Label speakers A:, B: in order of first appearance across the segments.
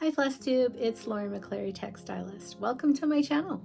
A: Hi Flosstube, it's Lori McClary, textilist. Welcome to my channel.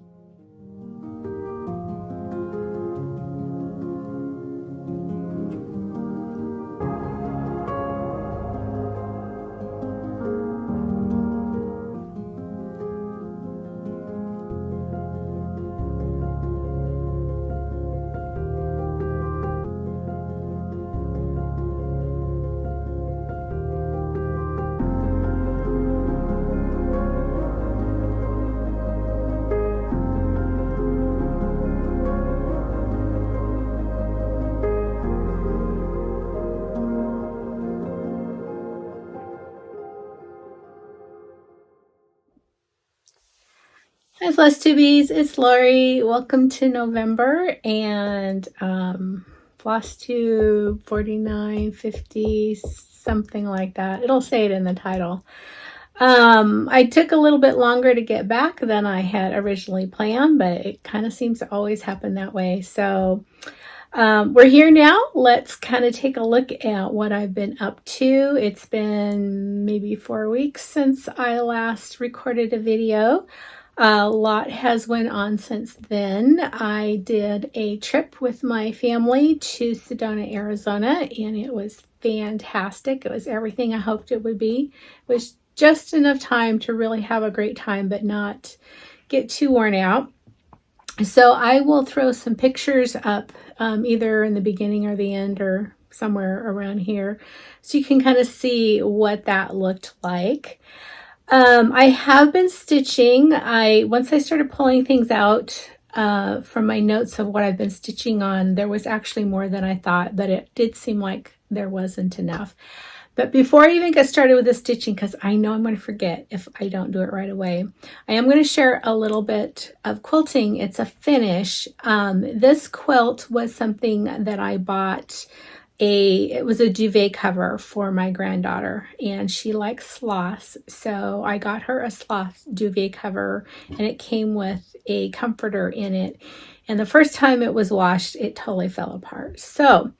A: Hi Flosstubies, it's Lori. Welcome to November and Flosstube 4950, something like that. It'll say it in the title. I took a little bit longer to get back than I had originally planned, but it kind of seems to always happen that way. So we're here now. Let's kind of take a look at what I've been up to. It's been maybe 4 weeks since I last recorded a video. A lot has went on since then. I did a trip with my family to Sedona, Arizona, and it was fantastic. It was everything I hoped it would be. It was just enough time to really have a great time, but not get too worn out. So I will throw some pictures up either in the beginning or the end or somewhere around here so you can kind of see what that looked like. I have been stitching. Once I started pulling things out from my notes of what I've been stitching on, there was actually more than I thought, but it did seem like there wasn't enough. But before I even get started with the stitching, because I know I'm going to forget if I don't do it right away, I am going to share a little bit of quilting. It's a finish. This quilt was something that I bought. It was a duvet cover for my granddaughter, and she likes sloths, so I got her a sloth duvet cover, and it came with a comforter in it. And the first time it was washed, it totally fell apart. So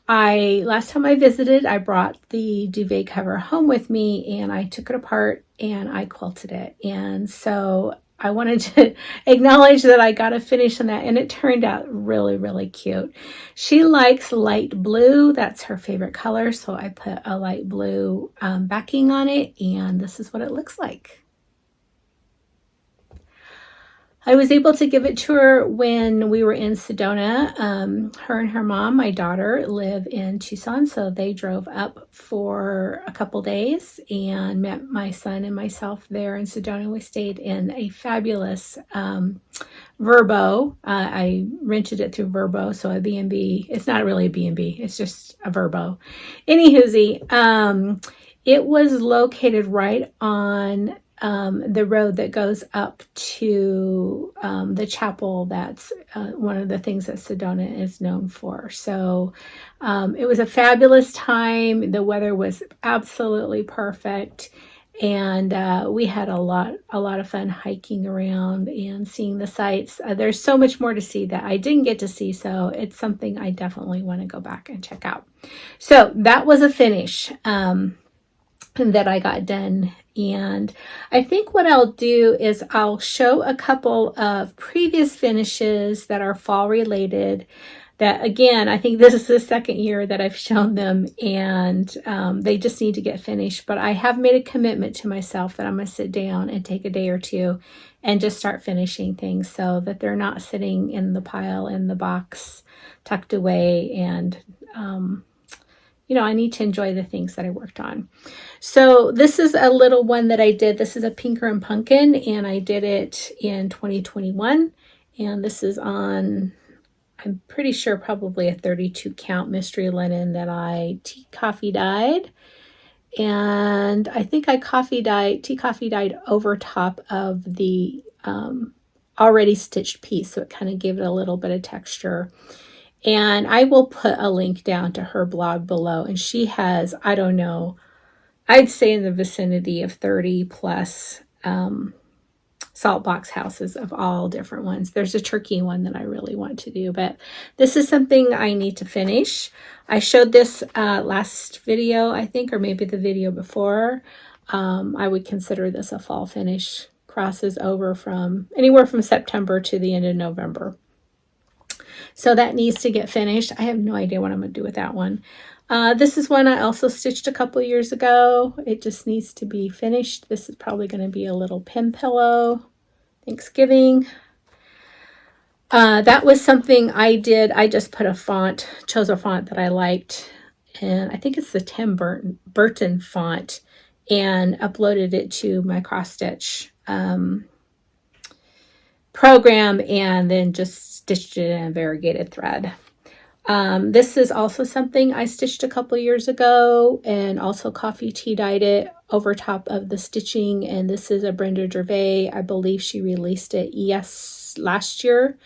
A: last time I visited, I brought the duvet cover home with me, and I took it apart and I quilted it. And so I wanted to acknowledge that I got a finish on that, and it turned out really, really cute. She likes light blue. That's her favorite color, so I put a light blue backing on it, and this is what it looks like. I was able to give it to her when we were in Sedona. Her and her mom, my daughter, live in Tucson, so they drove up for a couple days and met my son and myself there in Sedona. We stayed in a fabulous Verbo. I rented it through Verbo, so a B&B. It's not really a B&B, it's just a Verbo. Anywhoosie, it was located right on the road that goes up to the chapel. That's one of the things that Sedona is known for. So it was a fabulous time. The weather was absolutely perfect, and we had a lot of fun hiking around and seeing the sights. There's so much more to see that I didn't get to see, so it's something I definitely want to go back and check out. So that was a finish that I got done. And I think what I'll do is I'll show a couple of previous finishes that are fall related that, again, I think this is the second year that I've shown them, and they just need to get finished. But I have made a commitment to myself that I'm going to sit down and take a day or two and just start finishing things so that they're not sitting in the pile in the box tucked away. And I need to enjoy the things that I worked on. So this is a little one that I did. This is a Pinker and Pumpkin, and I did it in 2021. And this is on, I'm pretty sure, probably a 32 count mystery linen that I tea coffee dyed. And I think I tea coffee dyed over top of the already stitched piece, so it kind of gave it a little bit of texture. And I will put a link down to her blog below. And she has, I don't know, I'd say in the vicinity of 30 plus salt box houses of all different ones. There's a turkey one that I really want to do, but this is something I need to finish. I showed this last video, I think, or maybe the video before. I would consider this a fall finish. Crosses over from anywhere from September to the end of November. So that needs to get finished. I have no idea what I'm going to do with that one. This is one I also stitched a couple years ago. It just needs to be finished. This is probably going to be a little pin pillow. Thanksgiving. That was something I did. I just put a font, chose a font that I liked, and I think it's the Tim Burton font, and uploaded it to my cross stitch program, and then just stitched it in a variegated thread. This is also something I stitched a couple years ago, and also coffee tea dyed it over top of the stitching. And this is a Brenda Gervais. I believe she released it last year.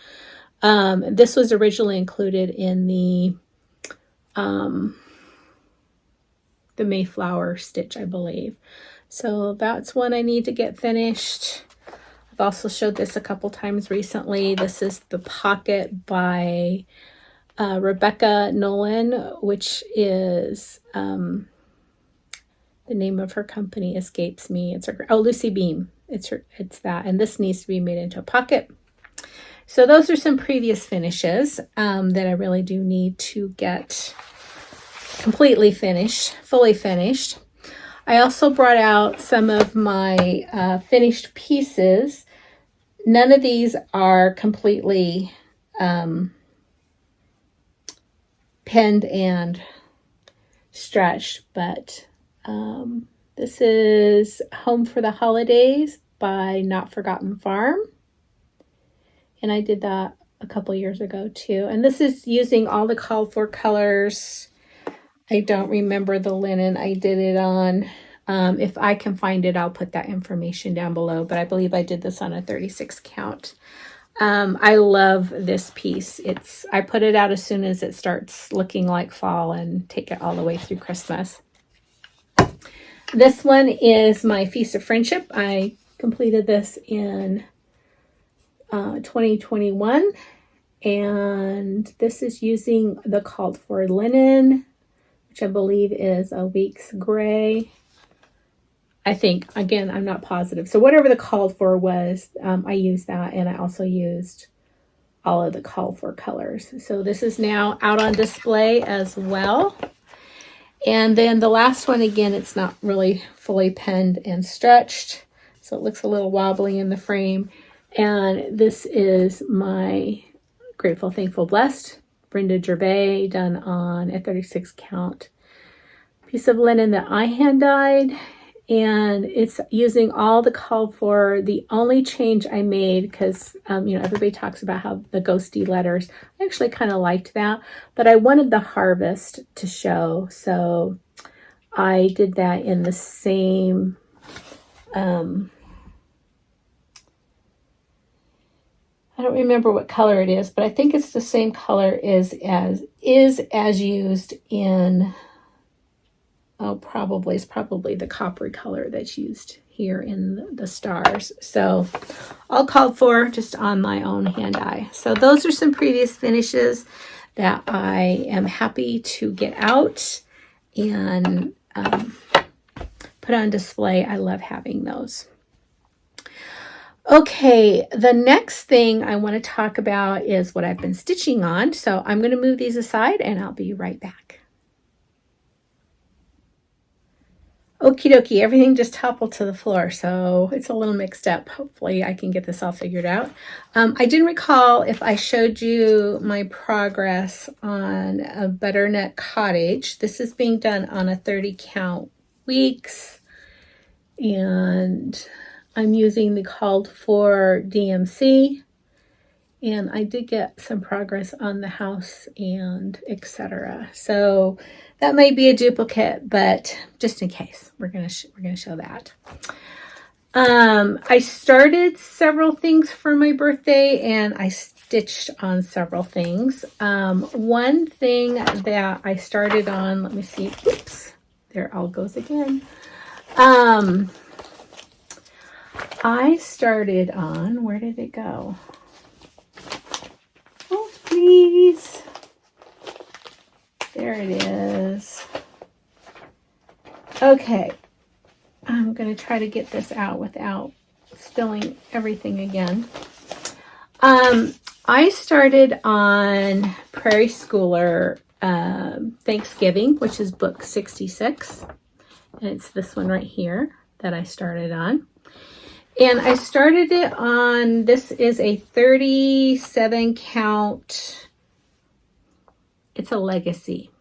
A: This was originally included in the Mayflower stitch, I believe. So that's one I need to get finished. I've also showed this a couple times recently. This is the Pocket by Rebecca Nolan, which is the name of her company escapes me. It's her, Lucy Beam. It's that, and this needs to be made into a pocket. So those are some previous finishes that I really do need to get completely finished, fully finished. I also brought out some of my finished pieces. None of these are completely pinned and stretched, but this is Home for the Holidays by Not Forgotten Farm, and I did that a couple years ago too. And this is using all the called for colors. I don't remember the linen I did it on. If I can find it, I'll put that information down below, but I believe I did this on a 36 count. I love this piece. I put it out as soon as it starts looking like fall and take it all the way through Christmas. This one is my Feast of Friendship. I completed this in 2021, and this is using the called for linen, which I believe is a Weeks Gray. I think, again, I'm not positive. So whatever the called for was, I used that, and I also used all of the called for colors. So this is now out on display as well. And then the last one, again, it's not really fully pinned and stretched, so it looks a little wobbly in the frame. And this is my Grateful, Thankful, Blessed, Brenda Gervais, done on a 36 count piece of linen that I hand dyed. And it's using all the called for. The only change I made, because everybody talks about how the ghosty letters, I actually kind of liked that, but I wanted the harvest to show, so I did that in the same I don't remember what color it is, but I think it's the same color as used in it's probably the coppery color that's used here in the stars. So all called for, just on my own hand dye. So those are some previous finishes that I am happy to get out and put on display. I love having those. Okay, the next thing I want to talk about is what I've been stitching on. So I'm going to move these aside and I'll be right back. Okie dokie, everything just toppled to the floor, so it's a little mixed up. Hopefully I can get this all figured out. I didn't recall if I showed you my progress on a butternut cottage. This is being done on a 30 count weeks, and I'm using the called for DMC, and I did get some progress on the house and etc. So that might be a duplicate, but just in case, we're gonna show that. I started several things for my birthday, and I stitched on several things. One thing that I started on, let me see, oops, there it all goes again. I started on, where did it go? Oh, please. There it is. Okay. I'm going to try to get this out without spilling everything again. I started on Prairie Schooler Thanksgiving, which is book 66. And it's this one right here that I started on. And I started it on, this is a 37 count. It's a legacy.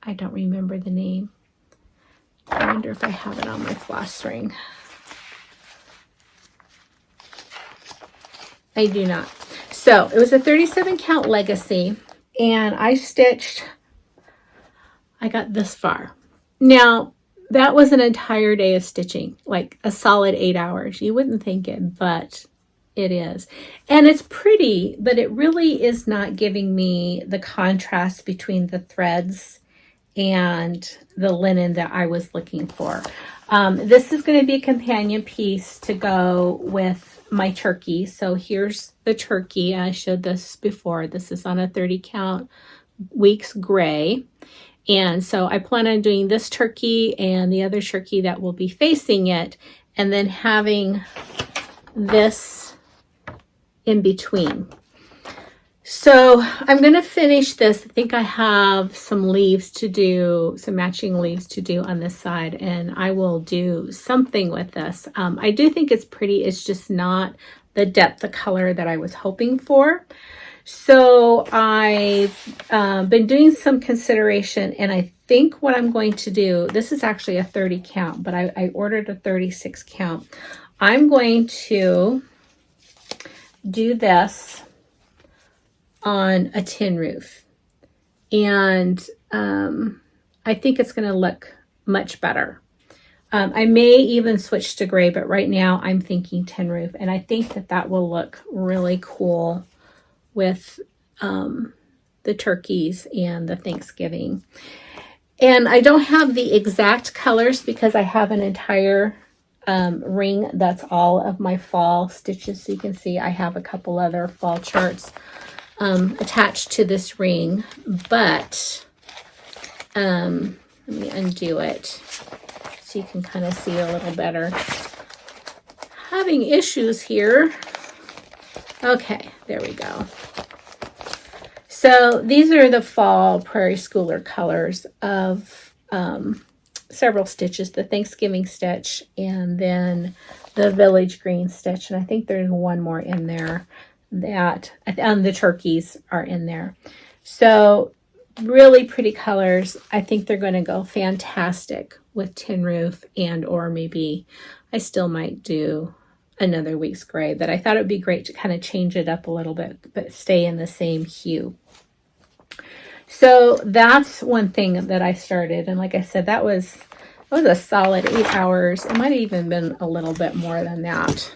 A: I don't remember the name. I wonder if I have it on my floss string. I do not. So it was a 37 count legacy, and I got this far. Now, that was an entire day of stitching, like a solid 8 hours. You wouldn't think it, but it is. And it's pretty, but it really is not giving me the contrast between the threads and the linen that I was looking for. This is going to be a companion piece to go with my turkey. So here's the turkey. I showed this before. This is on a 30 count weeks gray. And so I plan on doing this turkey and the other turkey that will be facing it, and then having this in between. So I'm going to finish this. I think I have some leaves to do, some matching leaves to do on this side, and I will do something with this. I do think it's pretty. It's just not the depth of color that I was hoping for. So I've been doing some consideration, and I think what I'm going to do, this is actually a 30 count, but I ordered a 36 count. I'm going to do this on a tin roof, and I think it's going to look much better. I may even switch to gray, but right now I'm thinking tin roof, and I think that that will look really cool with the turkeys and the Thanksgiving. And I don't have the exact colors because I have an entire ring that's all of my fall stitches. So you can see I have a couple other fall charts attached to this ring, but let me undo it so you can kind of see a little better. Having issues here. Okay, there we go. So these are the fall Prairie Schooler colors of several stitches, the Thanksgiving stitch and then the Village Green stitch. And I think there's one more in there that, and the turkeys are in there. So really pretty colors. I think they're going to go fantastic with tin roof, and or maybe I still might do another week's gray, but I thought it would be great to kind of change it up a little bit, but stay in the same hue. So that's one thing that I started. And like I said, that was a solid 8 hours. It might have even been a little bit more than that.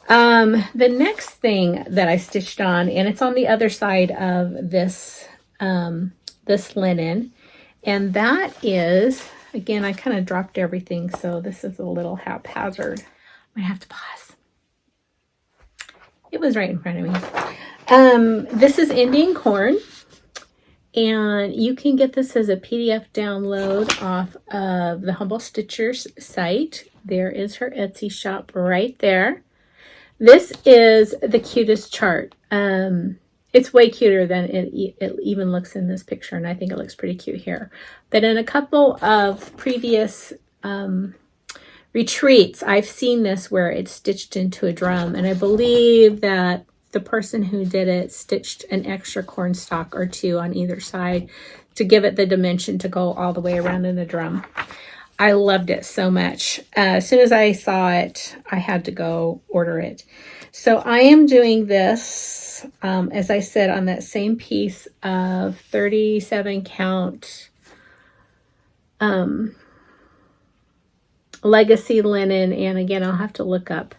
A: The next thing that I stitched on, and it's on the other side of this, this linen, and that is, again, I kind of dropped everything, so this is a little haphazard. I have to pause. It was right in front of me. This is Indian corn, and you can get this as a PDF download off of the Humble Stitchers site. There is her Etsy shop right there. This is the cutest chart. It's way cuter than it even looks in this picture, and I think it looks pretty cute here. But in a couple of previous retreats, I've seen this where it's stitched into a drum, and I believe that the person who did it stitched an extra corn stalk or two on either side to give it the dimension to go all the way around in the drum. I loved it so much. As soon as I saw it, I had to go order it. So I am doing this, as I said, on that same piece of 37 count legacy linen, and again, I'll have to look up.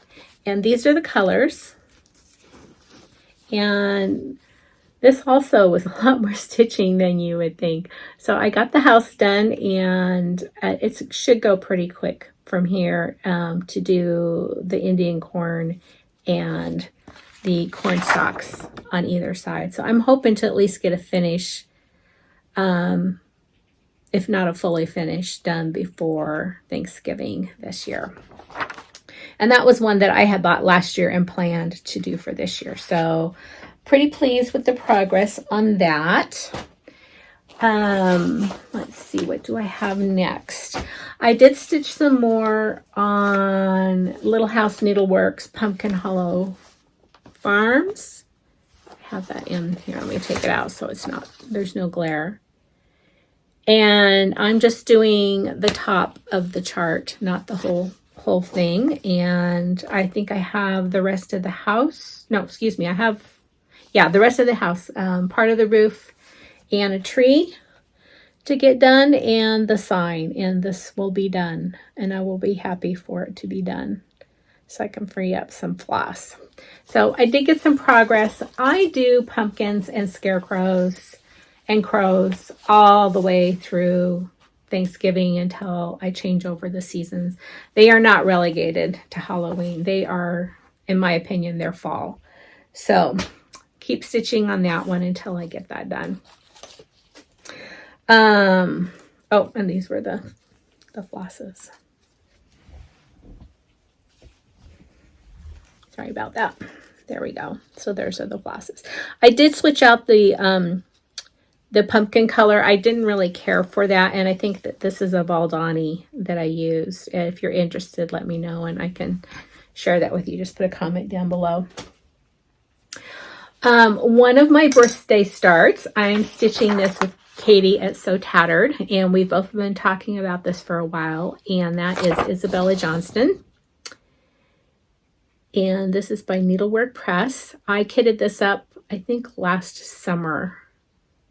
A: And these are the colors. And this also was a lot more stitching than you would think. So I got the house done, and it should go pretty quick from here to do the Indian corn and the corn stalks on either side. So I'm hoping to at least get a finish if not a fully finished, done before Thanksgiving this year. And that was one that I had bought last year and planned to do for this year. So pretty pleased with the progress on that. Let's see, what do I have next? I did stitch some more on Little House Needleworks Pumpkin Hollow Farms. I have that in here. Let me take it out so it's not, there's no glare. And I'm just doing the top of the chart, not the whole thing. And I think I have the rest of the house. No, excuse me. I have, yeah, the rest of the house, part of the roof and a tree to get done, and the sign, and this will be done, and I will be happy for it to be done so I can free up some floss. So I did get some progress. I do pumpkins and scarecrows and crows all the way through Thanksgiving until I change over the seasons. They are not relegated to Halloween. They are, in my opinion, they're fall. So keep stitching on that one until I get that done. Oh, and these were the flosses. Sorry about that. There we go. So those are the flosses. I did switch out the pumpkin color. I didn't really care for that, and I think that this is a Valdani that I used. If you're interested, let me know, and I can share that with you. Just put a comment down below. One of my birthday starts, I'm stitching this with Katie at So Tattered, and we've both been talking about this for a while, and that is Isabella Johnston. And this is by Needlework Press. I kitted this up, I think, last summer.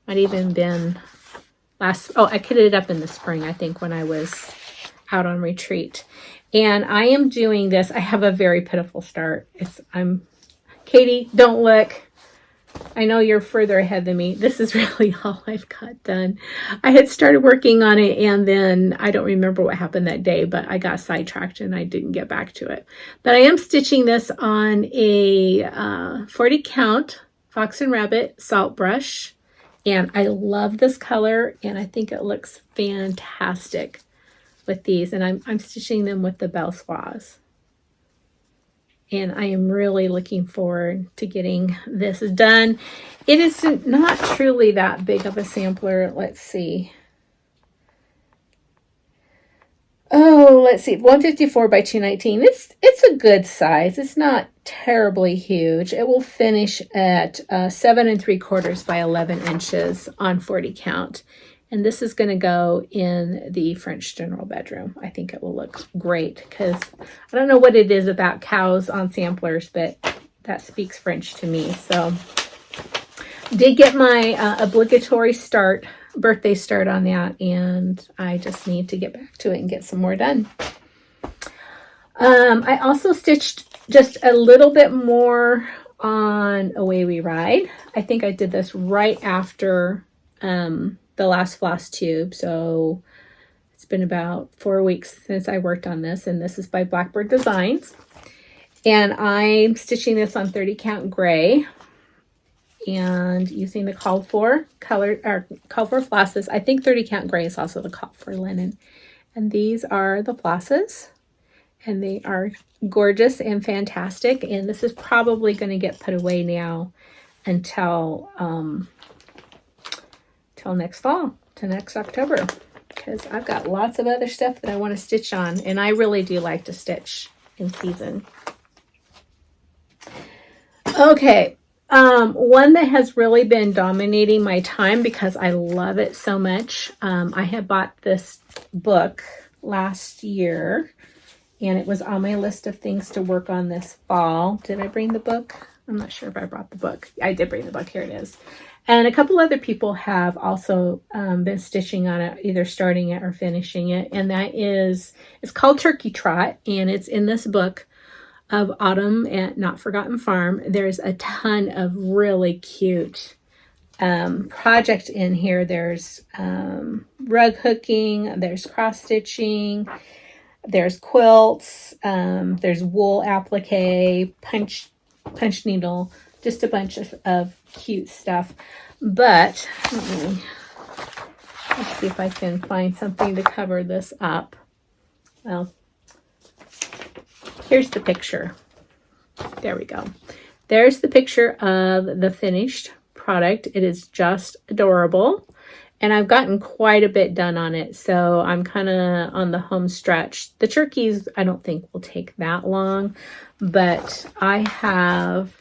A: Might even been I kitted it up in the spring, I think, when I was out on retreat. And I am doing this. I have a very pitiful start. Katie, don't look. I know you're further ahead than me. This is really all I've got done. I had started working on it, and then I don't remember what happened that day, but I got sidetracked and I didn't get back to it. But I am stitching this on a 40 count Fox and Rabbit salt brush, and I love this color, and I think it looks fantastic with these. And I'm stitching them with the Belle Soise. And I am really looking forward to getting this done. It is not truly that big of a sampler. Let's see. Oh, let's see. 154 by 219. It's a good size. It's not terribly huge. It will finish at 7 3/4 by 11 inches on 40 count. And this is going to go in the French general bedroom. I think it will look great because I don't know what it is about cows on samplers, but that speaks French to me. So did get my obligatory birthday start on that, and I just need to get back to it and get some more done. I also stitched just a little bit more on Away We Ride. I think I did this right after the last Flosstube, so it's been about 4 weeks since I worked on this, and this is by Blackbird Designs, and I'm stitching this on 30 count gray and using the called for flosses. I think 30 count gray is also the called for linen, and these are the flosses, and they are gorgeous and fantastic. And this is probably going to get put away now until next fall, to next October, because I've got lots of other stuff that I want to stitch on, and I really do like to stitch in season. Okay, one that has really been dominating my time because I love it so much. I had bought this book last year, and it was on my list of things to work on this fall. Did I bring the book? I'm not sure if I brought the book. I did bring the book. Here it is. And a couple other people have also been stitching on it, either starting it or finishing it. And it's called Turkey Trot, and it's in this book of Autumn at Not Forgotten Farm. There's a ton of really cute project in here. There's rug hooking, there's cross stitching, there's quilts, there's wool applique, punch needle, just a bunch of cute stuff. But let me Let's see if I can find something to cover this up. Well, here's the picture. There we go. There's the picture of the finished product. It is just adorable. And I've gotten quite a bit done on it. So I'm kind of on the home stretch. The turkeys, I don't think will take that long. But I have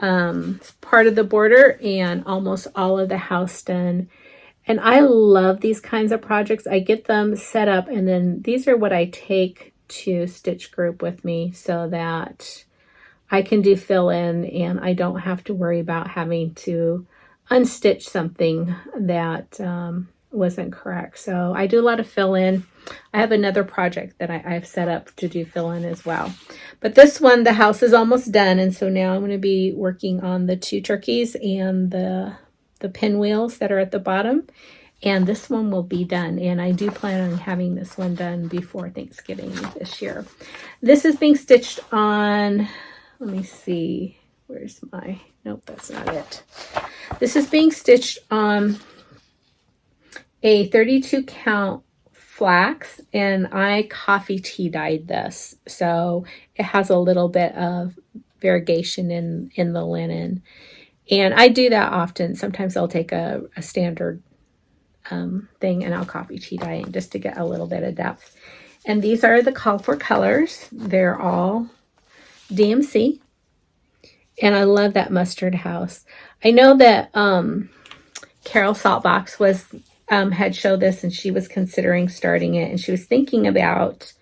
A: part of the border and almost all of the house done. And I love these kinds of projects. I get them set up, and then these are what I take to Stitch Group with me so that I can do fill in and I don't have to worry about having to unstitch something that wasn't correct. So I do a lot of fill in. I have another project that I've set up to do fill in as well. But this one, the house is almost done. And so now I'm going to be working on the 2 turkeys and the pinwheels that are at the bottom. And this one will be done. And I do plan on having this one done before Thanksgiving this year. This is being stitched on, let me see, where's my, nope, that's not it. This is being stitched on a 32 count flax, and I coffee tea dyed this. So it has a little bit of variegation in the linen. And I do that often. Sometimes I'll take a standard thing and I'll coffee tea dye it just to get a little bit of depth. And these are the called for colors. They're all DMC. And I love that mustard house. I know that Carol Saltbox had showed this, and she was considering starting it, and she was thinking about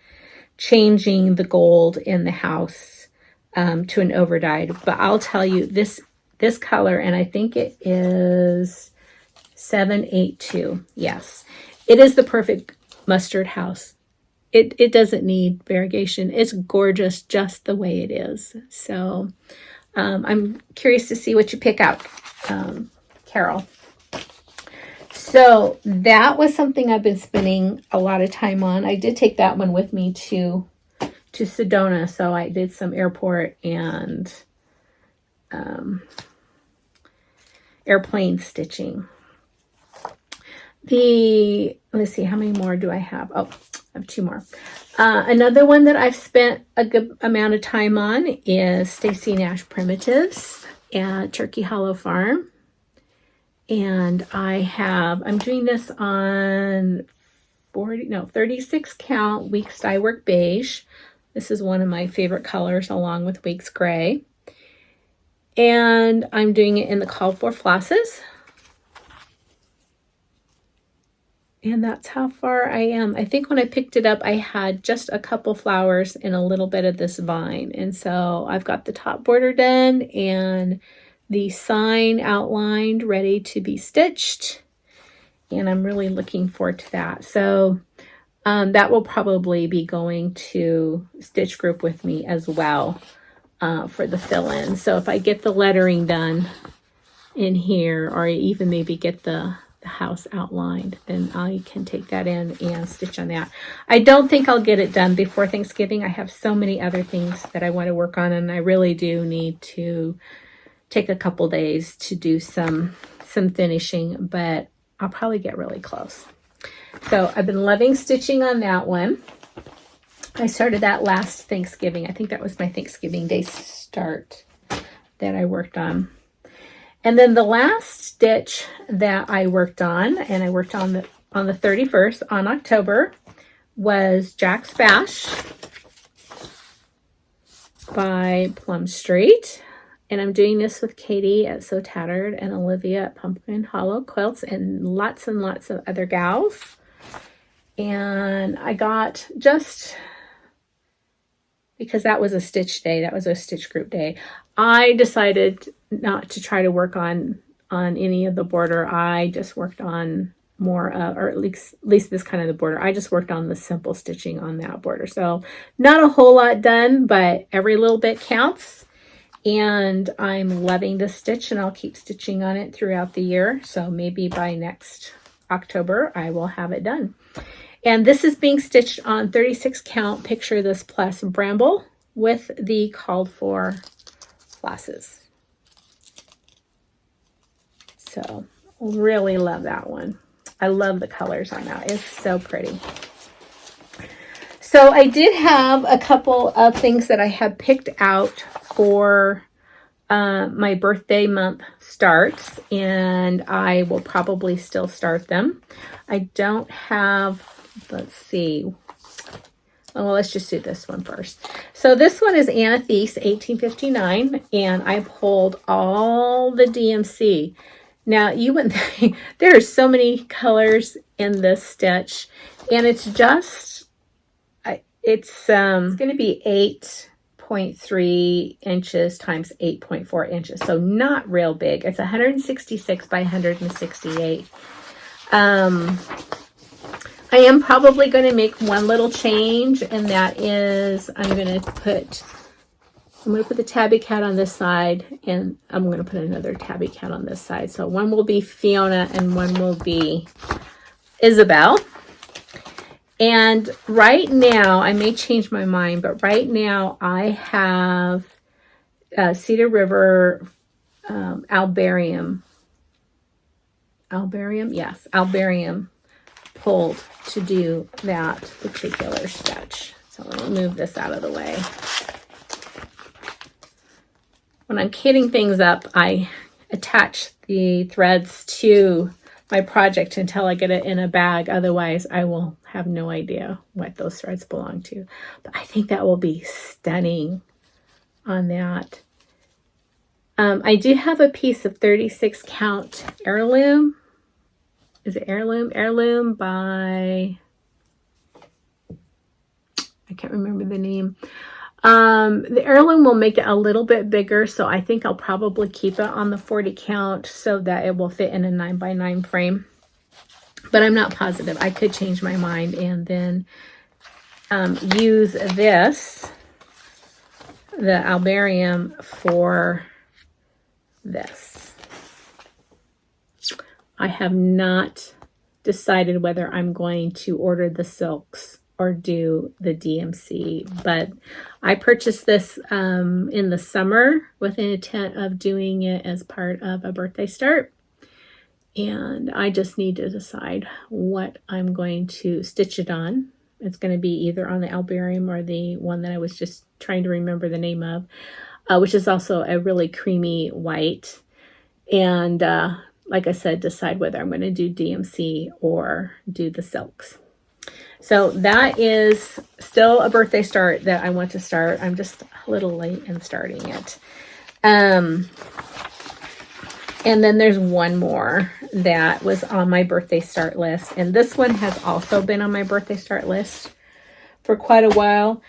A: changing the gold in the house to an overdyed. But I'll tell you, this color, and I think it is 782. Yes, it is the perfect mustard house. It doesn't need variegation. It's gorgeous just the way it is. So I'm curious to see what you pick out, Carol. So that was something I've been spending a lot of time on. I did take that one with me to Sedona. So I did some airport and airplane stitching. Let's see, how many more do I have? Oh, I have 2 more. Another one that I've spent a good amount of time on is Stacy Nash Primitives at Turkey Hollow Farm. And I'm doing this on 36 count Weeks Dye Work Beige. This is one of my favorite colors along with Weeks Gray. And I'm doing it in the called for flosses. And that's how far I am. I think when I picked it up, I had just a couple flowers and a little bit of this vine. And so I've got the top border done and the sign outlined, ready to be stitched. And I'm really looking forward to that. So that will probably be going to Stitch Group with me as well for the fill-in. So if I get the lettering done in here, or even maybe get the house outlined, then I can take that in and stitch on that. I don't think I'll get it done before Thanksgiving. I have so many other things that I want to work on, and I really do need to take a couple days to do some finishing, but I'll probably get really close. So I've been loving stitching on that one. I started that last Thanksgiving. I think that was my Thanksgiving Day start that I worked on. And then the last stitch that I worked on, and I worked on the 31st on October, was Jack's Bash by Plum Street. And I'm doing this with Katie at So Tattered and Olivia at Pumpkin Hollow Quilts and lots of other gals. And I got just, because that was a stitch day, that was a Stitch Group day, I decided not to try to work on any of the border. I just worked on more, or at least this kind of the border. I just worked on the simple stitching on that border. So not a whole lot done, but every little bit counts. And I'm loving this stitch, and I'll keep stitching on it throughout the year. So maybe by next October, I will have it done. And this is being stitched on 36 count Picture This Plus Bramble with the called for flosses. So really love that one. I love the colors on that. It's so pretty. So I did have a couple of things that I had picked out for my birthday month starts, and I will probably still start them. I don't have, let's see. Well, let's just do this one first. So this one is Anna Thies, 1859, and I pulled all the DMC. Now, you wouldn't think, there are so many colors in this stitch, and it's just, it's going to be 8.3 inches times 8.4 inches, so not real big. It's 166 by 168. I am probably going to make one little change, and that is I'm going to put the tabby cat on this side, and I'm going to put another tabby cat on this side. So one will be Fiona and one will be Isabel. And right now, I may change my mind, but right now I have Cedar River albarium. Yes, albarium pulled to do that particular stitch. So let me move this out of the way. When I'm kitting things up, I attach the threads to my project until I get it in a bag. Otherwise, I will have no idea what those threads belong to. But I think that will be stunning on that. I do have a piece of 36 count heirloom. Is it heirloom? Heirloom by, I can't remember the name. The heirloom will make it a little bit bigger, so I think I'll probably keep it on the 40 count so that it will fit in a 9x9 frame. But I'm not positive. I could change my mind and then use this, the albarium, for this. I have not decided whether I'm going to order the silks or do the DMC, but I purchased this in the summer with an intent of doing it as part of a birthday start, and I just need to decide what I'm going to stitch it on. It's going to be either on the albarium or the one that I was just trying to remember the name of, which is also a really creamy white, and like I said, decide whether I'm going to do DMC or do the silks. So that is still a birthday start that I want to start. I'm just a little late in starting it. And then there's one more that was on my birthday start list. And this one has also been on my birthday start list for quite a while.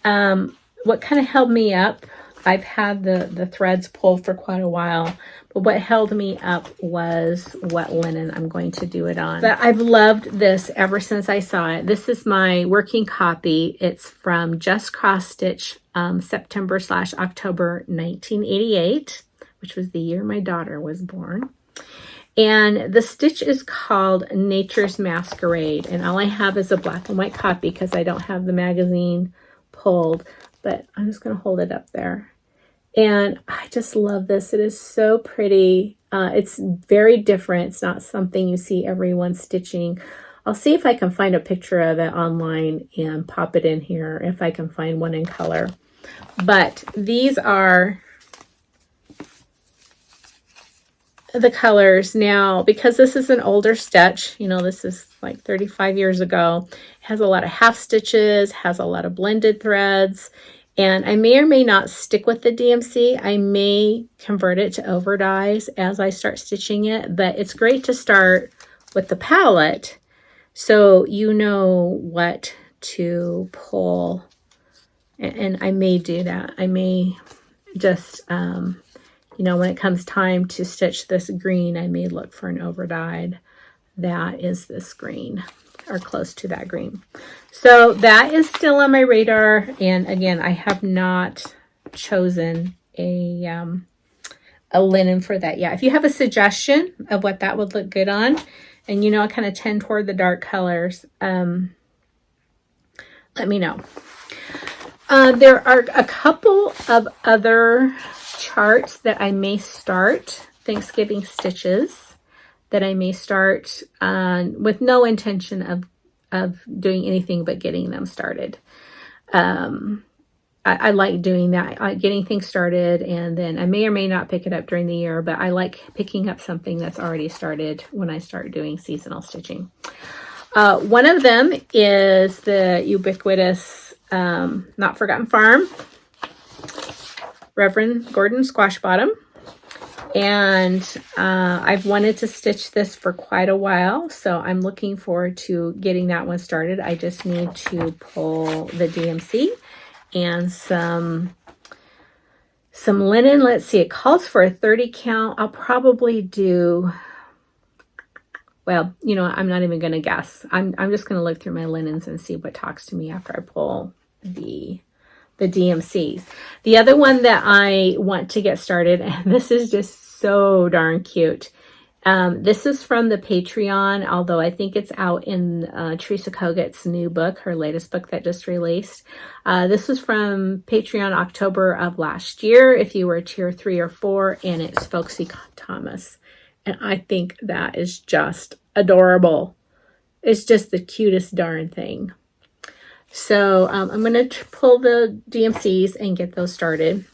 A: What kind of held me up, I've had the threads pulled for quite a while, but what held me up was what linen I'm going to do it on. But I've loved this ever since I saw it. This is my working copy. It's from Just Cross Stitch, September/October 1988, which was the year my daughter was born. And the stitch is called Nature's Masquerade. And all I have is a black and white copy because I don't have the magazine pulled, but I'm just going to hold it up there. And I just love this. It is so pretty. It's very different. It's not something you see everyone stitching. I'll see if I can find a picture of it online and pop it in here if I can find one in color. But these are the colors. Now, because this is an older stitch, you know, this is like 35 years ago, it has a lot of half stitches, has a lot of blended threads, and I may or may not stick with the DMC. I may convert it to over dyes as I start stitching it, but it's great to start with the palette so you know what to pull, and I may do that. I may just you know, when it comes time to stitch this green, I may look for an over dyed that is this green or close to that green. So that is still on my radar. And again, I have not chosen a linen for that yet. If you have a suggestion of what that would look good on, and you know, I kind of tend toward the dark colors, let me know. There are a couple of other charts that I may start, Thanksgiving stitches, that I may start with no intention of doing anything but getting them started. I like doing that, getting things started, and then I may or may not pick it up during the year, but I like picking up something that's already started when I start doing seasonal stitching. One of them is the ubiquitous Not Forgotten Farm Reverend Gordon Squash Bottom. And I've wanted to stitch this for quite a while, so I'm looking forward to getting that one started. I just need to pull the DMC and some linen. Let's see, it calls for a 30 count. I'll probably do, well, you know, I'm not even going to guess. I'm just going to look through my linens and see what talks to me after I pull the DMCs. The other one that I want to get started, and this is just so darn cute. This is from the Patreon, although I think it's out in Teresa Koget's new book, her latest book that just released. This was from Patreon October of last year, if you were tier 3 or 4, and it's Folksy Thomas. And I think that is just adorable. It's just the cutest darn thing. So I'm going to pull the DMCs and get those started.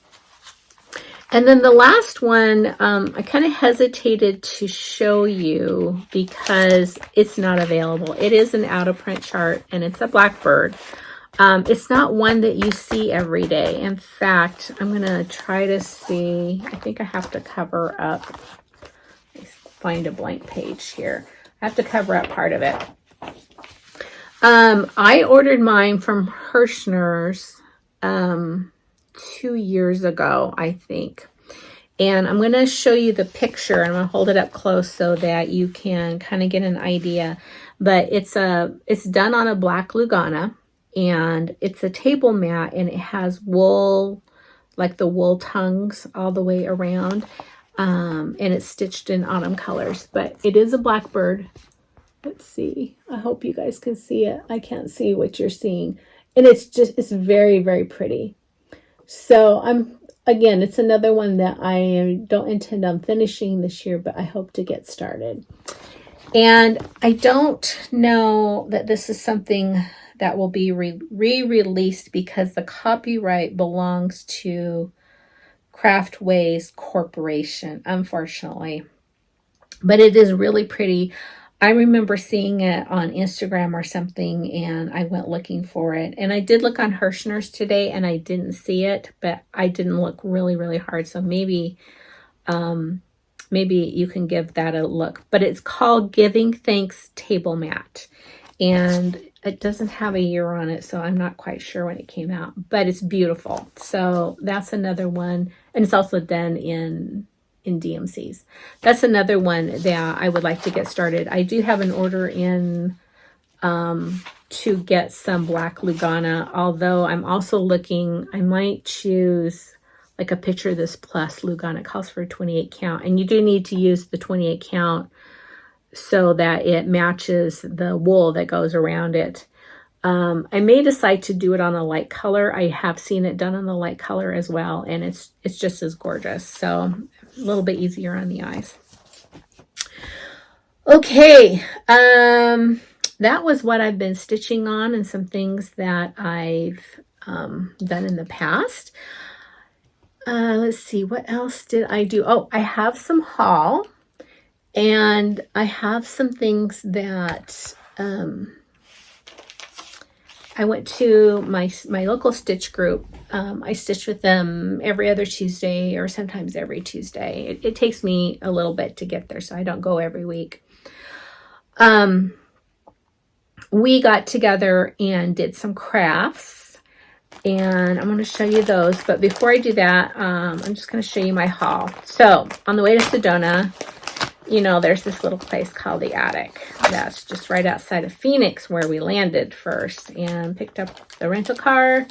A: And then the last one, I kind of hesitated to show you because it's not available. It is an out of print chart and it's a blackbird. It's not one that you see every day. In fact, I'm going to try to see. I think I have to cover up. Let's find a blank page here. I have to cover up part of it. I ordered mine from Hirschner's 2 years ago, I think. And I'm going to show you the picture. I'm going to hold it up close so that you can kind of get an idea. But it's done on a black Lugana, and it's a table mat, and it has wool, like the wool tongues all the way around. And it's stitched in autumn colors, but it is a blackbird. Let's see. I hope you guys can see it. I can't see what you're seeing. And it's very, very pretty. So again, it's another one that I don't intend on finishing this year, but I hope to get started. And I don't know that this is something that will be re-released because the copyright belongs to Craftways Corporation, unfortunately. But it is really pretty. I remember seeing it on Instagram or something, and I went looking for it. And I did look on Hirschner's today, and I didn't see it, but I didn't look really, really hard. So maybe you can give that a look. But it's called Giving Thanks Table Mat. And it doesn't have a year on it, so I'm not quite sure when it came out. But it's beautiful. So that's another one. And it's also done in DMCs. That's another one that I would like to get started. I do have an order in to get some black Lugana, although I'm also looking, I might choose like a Picture This Plus Lugana. It calls for a 28 count, and you do need to use the 28 count so that it matches the wool that goes around it. I may decide to do it on a light color. I have seen it done on the light color as well, and it's just as gorgeous. So a little bit easier on the eyes. Okay, that was what I've been stitching on and some things that I've done in the past. Let's see, what else did I do? Oh, I have some haul, and I have some things that I went to my local stitch group. I stitch with them every other Tuesday or sometimes every Tuesday. It takes me a little bit to get there, so I don't go every week. We got together and did some crafts, and I'm going to show you those. But before I do that, I'm just going to show you my haul. So on the way to Sedona, you know, there's this little place called the Attic. That's just right outside of Phoenix, where we landed first, and picked up the rental car.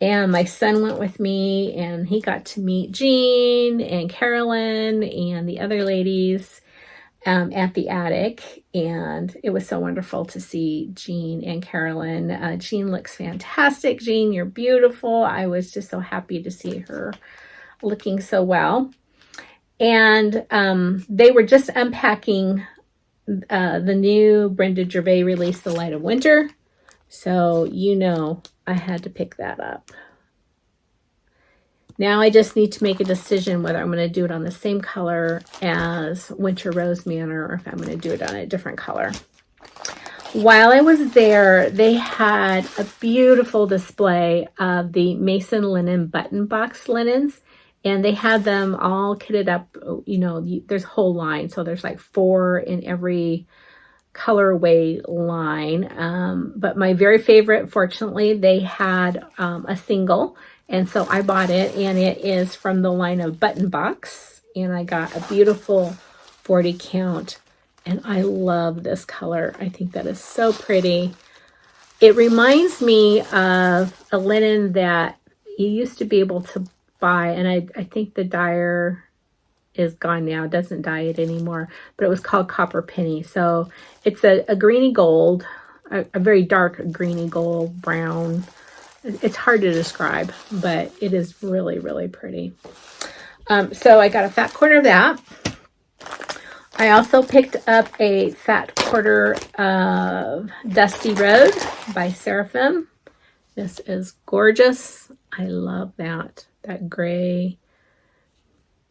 A: And my son went with me, and he got to meet Jean and Carolyn and the other ladies at the Attic. And it was so wonderful to see Jean and Carolyn. Jean looks fantastic. Jean, you're beautiful. I was just so happy to see her looking so well. And they were just unpacking the new Brenda Gervais release, The Light of Winter. So, you know, I had to pick that up. Now I just need to make a decision whether I'm going to do it on the same color as Winter Rose Manor or if I'm going to do it on a different color. While I was there, they had a beautiful display of the Mason linen button box linens, and they had them all kitted up. You know, there's a whole line, so there's like 4 in every colorway line. But my very favorite, fortunately, they had a single. And so I bought it, and it is from the line of Button Box, and I got a beautiful 40 count, and I love this color. I think that is so pretty. It reminds me of a linen that you used to be able to buy, and I think the dyer is gone now, doesn't dye it anymore, but it was called Copper Penny. So it's a greeny gold, a very dark greeny gold, brown. It's hard to describe, but it is really, really pretty. So I got a fat quarter of that. I also picked up a fat quarter of Dusty Road by Seraphim. This is gorgeous. I love that gray,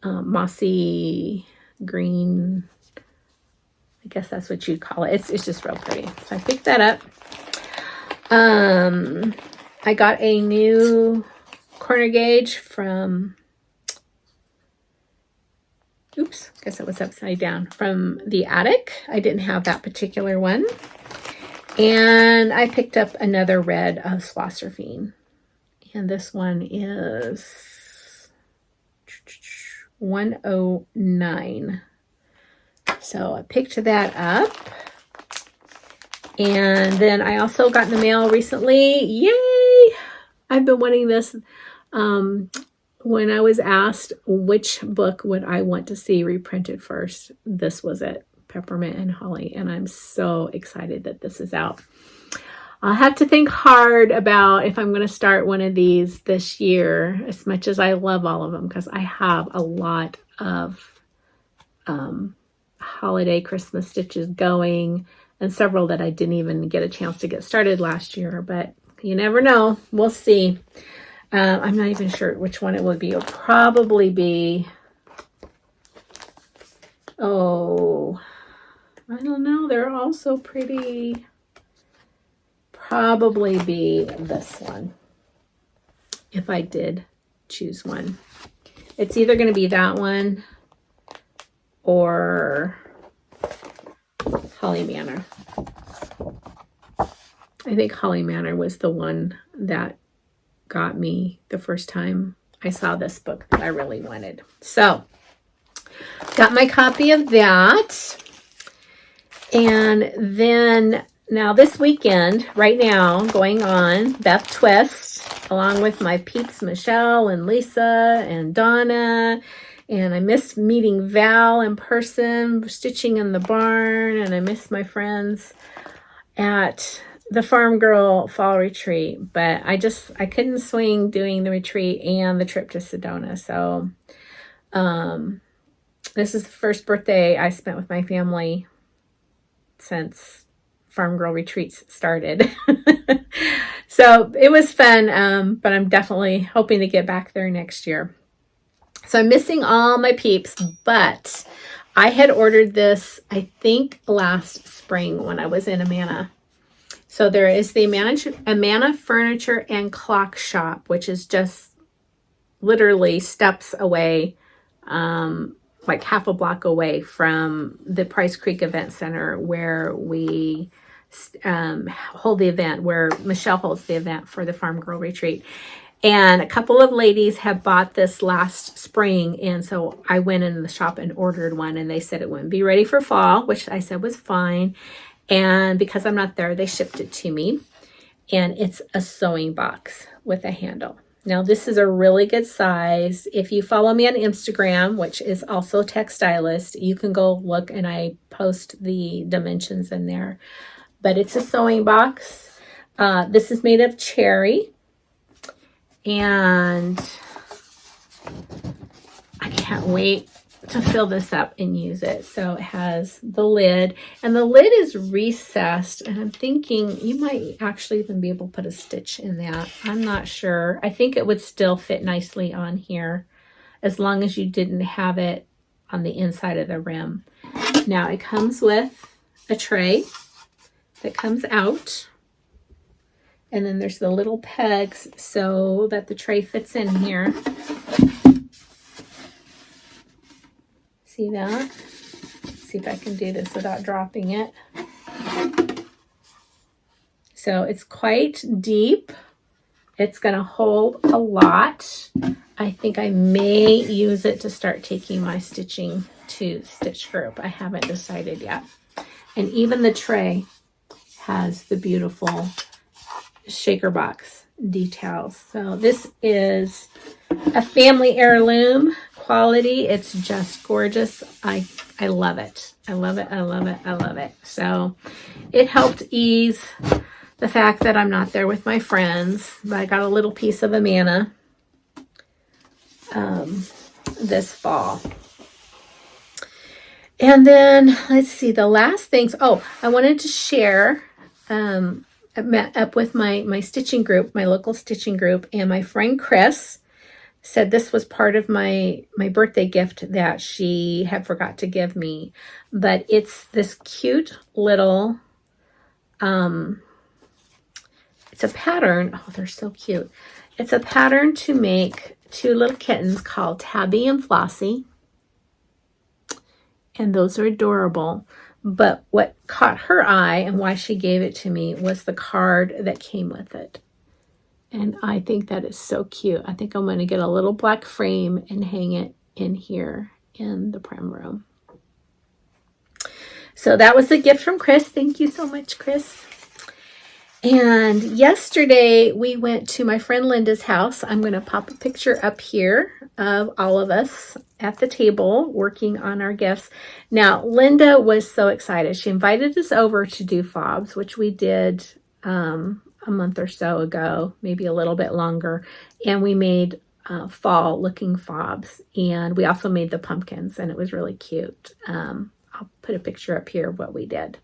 A: mossy green. I guess that's what you'd call it. It's just real pretty. So I picked that up. I got a new corner gauge from, oops, I guess it was upside down, from the attic. I didn't have that particular one. And I picked up another red of Swasserfine. And this one is 109. So I picked that up. And then I also got in the mail recently. Yay! I've been wanting this. When I was asked which book would I want to see reprinted first, this was it, Peppermint and Holly. And I'm so excited that this is out. I'll have to think hard about if I'm going to start one of these this year, as much as I love all of them, because I have a lot of holiday Christmas stitches going, and several that I didn't even get a chance to get started last year, but you never know. We'll see. I'm not even sure which one it will be. It'll probably be, oh, I don't know. They're all so pretty. Probably be this one, if I did choose one. It's either going to be that one or Holly Manor. I think Holly Manor was the one that got me the first time I saw this book that I really wanted. So, got my copy of that. And then, now this weekend, right now, going on, Beth Twist, along with my peeps, Michelle and Lisa and Donna. And I missed meeting Val in person, stitching in the barn, and I missed my friends at the Farm Girl Fall Retreat. But I couldn't swing doing the retreat and the trip to Sedona. So this is the first birthday I spent with my family since Farm Girl retreats started. So it was fun, but I'm definitely hoping to get back there next year. So I'm missing all my peeps, but I had ordered this, I think, last spring when I was in Amana. So there is the Amana Furniture and Clock Shop, which is just literally steps away, like half a block away from the Price Creek Event Center, where we hold the event, where Michelle holds the event for the Farm Girl Retreat. And a couple of ladies had bought this last spring, and so I went in the shop and ordered one, and they said it wouldn't be ready for fall, which I said was fine. And because I'm not there, they shipped it to me, and it's a sewing box with a handle. Now, this is a really good size. If you follow me on Instagram, which is also Textilist, you can go look, and I post the dimensions in there. But it's a sewing box. This is made of cherry. And I can't wait to fill this up and use it. So it has the lid, and the lid is recessed, and I'm thinking you might actually even be able to put a stitch in that. I'm not sure. I think it would still fit nicely on here as long as you didn't have it on the inside of the rim. Now it comes with a tray that comes out, and then there's the little pegs so that the tray fits in here. See that? Let's see if I can do this without dropping it. So it's quite deep. It's going to hold a lot. I think I may use it to start taking my stitching to stitch group. I haven't decided yet. And even the tray has the beautiful shaker box details. So this is a family heirloom quality. It's just gorgeous. I love it. I love it. I love it. I love it. So it helped ease the fact that I'm not there with my friends, but I got a little piece of Amana this fall. And then let's see, the last things. Oh, I wanted to share, I met up with my stitching group, my local stitching group, and my friend Chris said this was part of my birthday gift that she had forgot to give me. But it's this cute little, it's a pattern. Oh, they're so cute. It's a pattern to make two little kittens called Tabby and Flossie. And those are adorable. But what caught her eye and why she gave it to me was the card that came with it. And I think that is so cute. I think I'm going to get a little black frame and hang it in here in the prim room. So that was a gift from Chris. Thank you so much, Chris. And yesterday we went to my friend Linda's house. I'm going to pop a picture up here of all of us at the table working on our gifts. Now, Linda was so excited. She invited us over to do fobs, which we did a month or so ago, maybe a little bit longer. And we made fall looking fobs. And we also made the pumpkins, and it was really cute. I'll put a picture up here of what we did.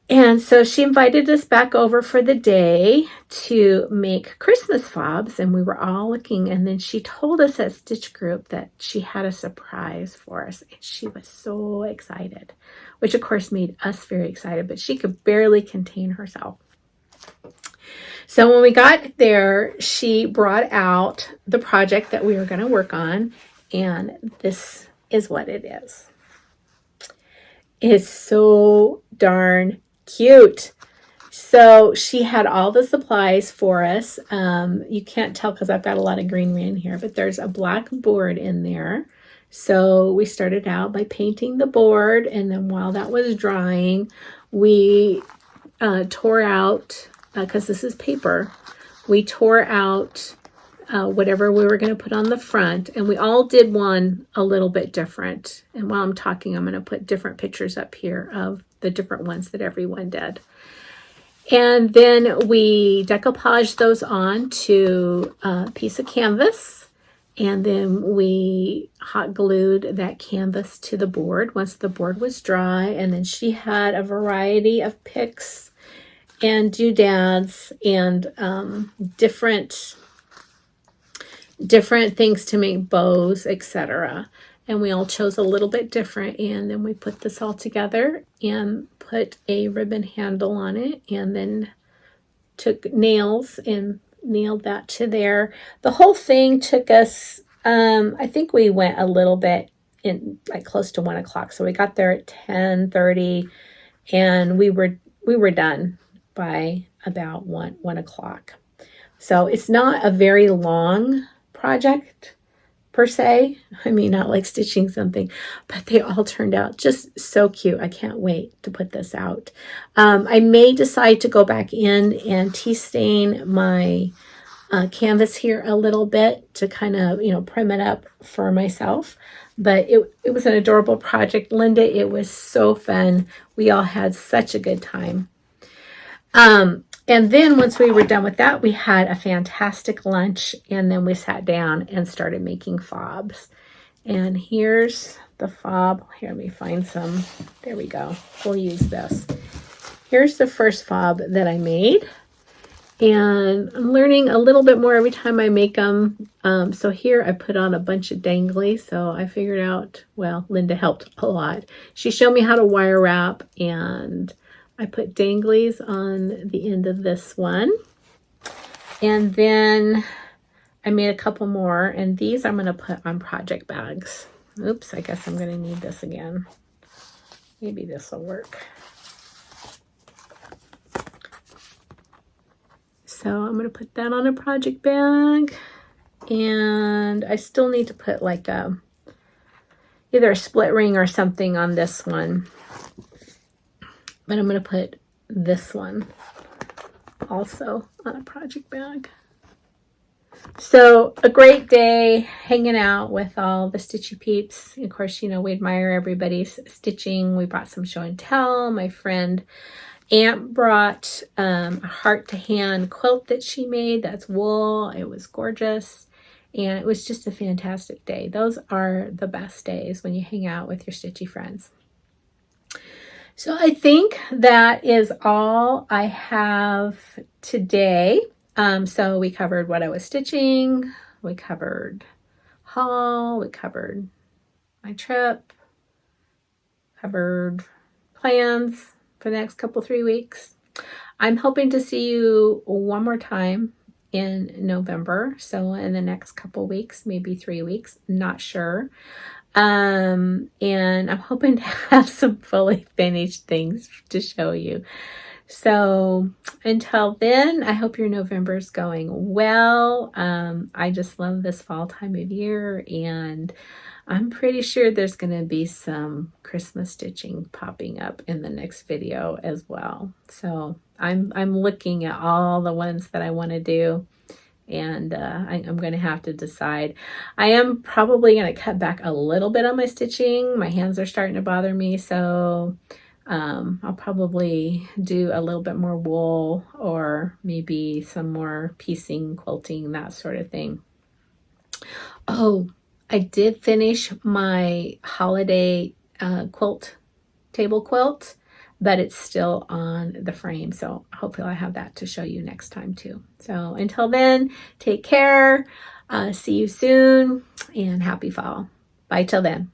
A: And so she invited us back over for the day to make Christmas fobs, and we were all looking. And then she told us at Stitch Group that she had a surprise for us, and she was so excited, which of course made us very excited, but she could barely contain herself. So when we got there, she brought out the project that we were going to work on, and this is what it is. It's so darn cute. So she had all the supplies for us. You can't tell because I've got a lot of greenery in here, but there's a black board in there. So we started out by painting the board, and then while that was drying, we tore out, because this is paper, we tore out whatever we were going to put on the front, and we all did one a little bit different. And while I'm talking, I'm going to put different pictures up here of the different ones that everyone did. And then we decoupaged those on to a piece of canvas, and then we hot glued that canvas to the board once the board was dry. And then she had a variety of picks and doodads and different things to make bows, etc. And we all chose a little bit different, and then we put this all together and put a ribbon handle on it, and then took nails and nailed that to there. The whole thing took us, I think we went a little bit in, like close to 1 o'clock. So we got there at 10:30, and we were done by about 1 o'clock. So it's not a very long project per se. I mean, not like stitching something, but they all turned out just so cute. I can't wait to put this out. I may decide to go back in and tea stain my canvas here a little bit to kind of, prim it up for myself. But it was an adorable project. Linda, it was so fun. We all had such a good time. And then once we were done with that, we had a fantastic lunch, and then we sat down and started making fobs. And here's the fob. Here, let me find some. There we go. We'll use this. Here's the first fob that I made. And I'm learning a little bit more every time I make them. So here I put on a bunch of danglies. So I figured out, well, Linda helped a lot. She showed me how to wire wrap, and I put danglies on the end of this one. And then I made a couple more, and these I'm going to put on project bags. Oops, I guess I'm going to need this again. Maybe this will work. So I'm going to put that on a project bag, and I still need to put like either a split ring or something on this one. But I'm going to put this one also on a project bag. So a great day hanging out with all the Stitchy peeps. Of course, you know, we admire everybody's stitching. We brought some show and tell. My friend Aunt brought a heart to hand quilt that she made. That's wool. It was gorgeous. And it was just a fantastic day. Those are the best days when you hang out with your Stitchy friends. So I think that is all I have today. So we covered what I was stitching, we covered haul, we covered my trip, covered plans for the next 3 weeks. I'm hoping to see you one more time in November. So in the next couple weeks, maybe 3 weeks, not sure. And I'm hoping to have some fully finished things to show you. So until then, I hope your November's going well. I just love this fall time of year, and I'm pretty sure there's going to be some Christmas stitching popping up in the next video as well. So I'm looking at all the ones that I want to do, and I'm going to have to decide. I am probably going to cut back a little bit on my stitching. My hands are starting to bother me, so I'll probably do a little bit more wool, or maybe some more piecing, quilting, that sort of thing. Oh, I did finish my holiday table quilt, but it's still on the frame. So hopefully I'll have that to show you next time too. So until then, take care. See you soon, and happy fall. Bye till then.